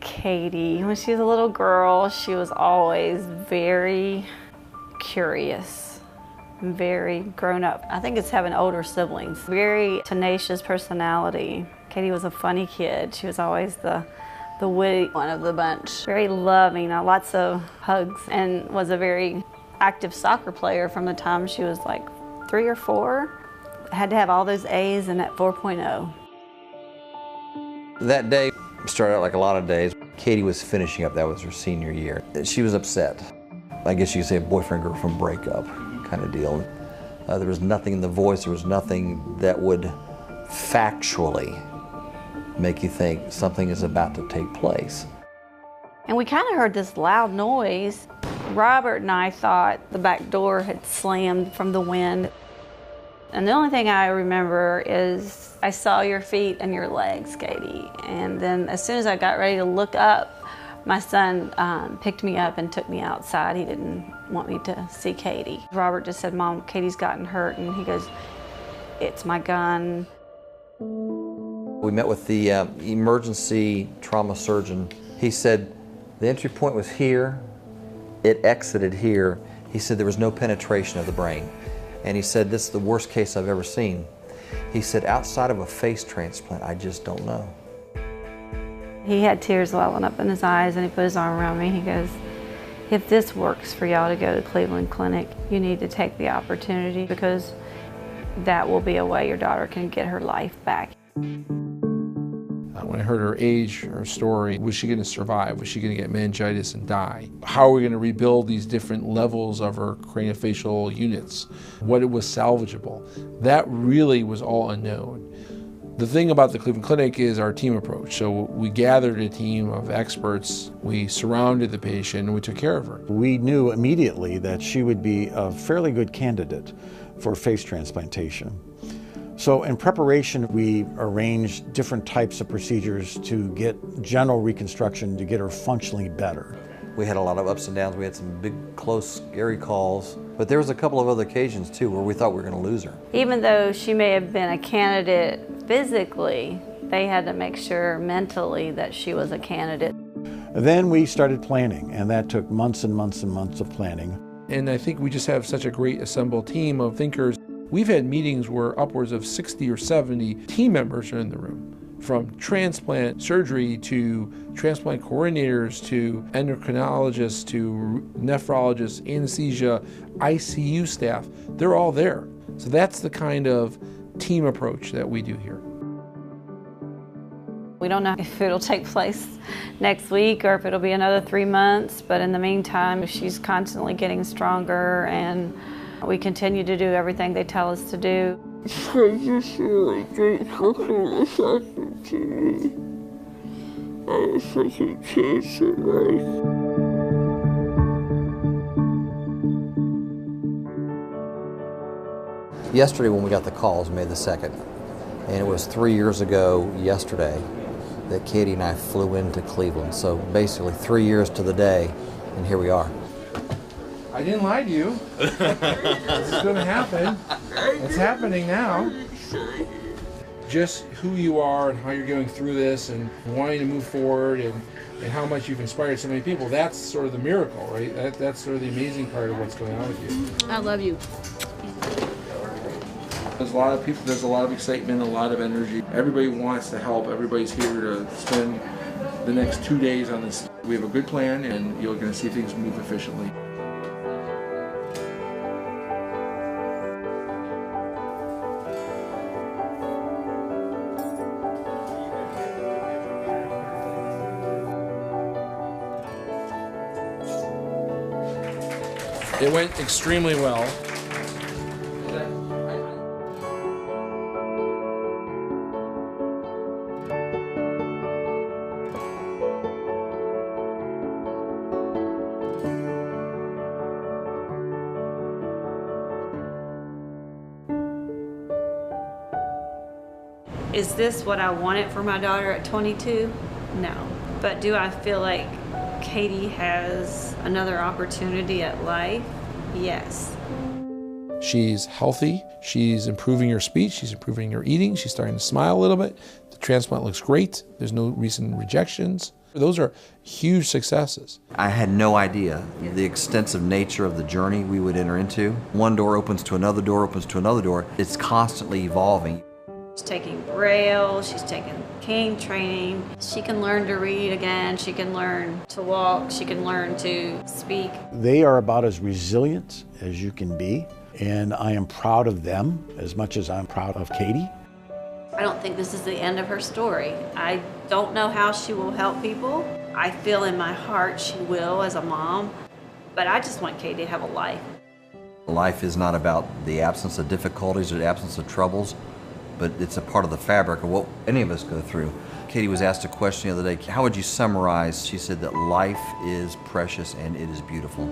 Katie, when she was a little girl, she was always very curious, very grown up. I think it's having older siblings. Very tenacious personality. Katie was a funny kid. She was always the witty one of the bunch. Very loving, lots of hugs, and was a very active soccer player from the time she was like 3 or 4. Had to have all those A's and that 4.0. That day started out like a lot of days. Katie was finishing up, that was her senior year. She was upset. I guess you could say a boyfriend-girlfriend breakup kind of deal. There was nothing in the voice, there was nothing that would factually make you think something is about to take place. And we kind of heard this loud noise. Robert and I thought the back door had slammed from the wind. And the only thing I remember is I saw your feet and your legs, Katie. And then as soon as I got ready to look up, my son picked me up and took me outside. He didn't want me to see Katie. Robert just said, "Mom, Katie's gotten hurt." And he goes, "It's my gun." We met with the emergency trauma surgeon. He said the entry point was here, it exited here. He said there was no penetration of the brain. And he said, "This is the worst case I've ever seen." He said, "Outside of a face transplant, I just don't know." He had tears welling up in his eyes, and he put his arm around me. He goes, "If this works for y'all to go to Cleveland Clinic, you need to take the opportunity, because that will be a way your daughter can get her life back." When I heard her age, her story, was she going to survive? Was she going to get meningitis and die? How are we going to rebuild these different levels of her craniofacial units? What it was salvageable? That really was all unknown. The thing about the Cleveland Clinic is our team approach. So we gathered a team of experts, we surrounded the patient, and we took care of her. We knew immediately that she would be a fairly good candidate for face transplantation. So in preparation, we arranged different types of procedures to get general reconstruction to get her functionally better. We had a lot of ups and downs. We had some big, close, scary calls. But there was a couple of other occasions, too, where we thought we were going to lose her. Even though she may have been a candidate physically, they had to make sure mentally that she was a candidate. Then we started planning, and that took months and months and months of planning. And I think we just have such a great assembled team of thinkers. We've had meetings where upwards of 60 or 70 team members are in the room, from transplant surgery to transplant coordinators to endocrinologists to nephrologists, anesthesia, ICU staff. They're all there. So that's the kind of team approach that we do here. We don't know if it'll take place next week or if it'll be another 3 months, but in the meantime, she's constantly getting stronger, and we continue to do everything they tell us to do. I just really grateful for this opportunity. And it's such a chance in life. Yesterday when we got the calls, May the 2nd, and it was 3 years ago yesterday that Katie and I flew into Cleveland. So basically 3 years to the day, and here we are. I didn't lie to you. This is going to happen. It's happening now. Just who you are and how you're going through this and wanting to move forward and how much you've inspired so many people, that's sort of the miracle, right? That's sort of the amazing part of what's going on with you. I love you. There's a lot of people, there's a lot of excitement, a lot of energy. Everybody wants to help. Everybody's here to spend the next 2 days on this. We have a good plan, and you're going to see things move efficiently. It went extremely well. Is this what I wanted for my daughter at 22? No. But do I feel like Katie has another opportunity at life? Yes. She's healthy, she's improving her speech, she's improving her eating, she's starting to smile a little bit. The transplant looks great, there's no recent rejections. Those are huge successes. I had no idea the extensive nature of the journey we would enter into. One door opens to another door, opens to another door. It's constantly evolving. She's taking Braille, she's taking cane training. She can learn to read again, she can learn to walk, she can learn to speak. They are about as resilient as you can be, and I am proud of them as much as I'm proud of Katie. I don't think this is the end of her story. I don't know how she will help people. I feel in my heart she will as a mom, but I just want Katie to have a life. Life is not about the absence of difficulties or the absence of troubles, but it's a part of the fabric of what any of us go through. Katie was asked a question the other day, how would you summarize? She said that life is precious and it is beautiful.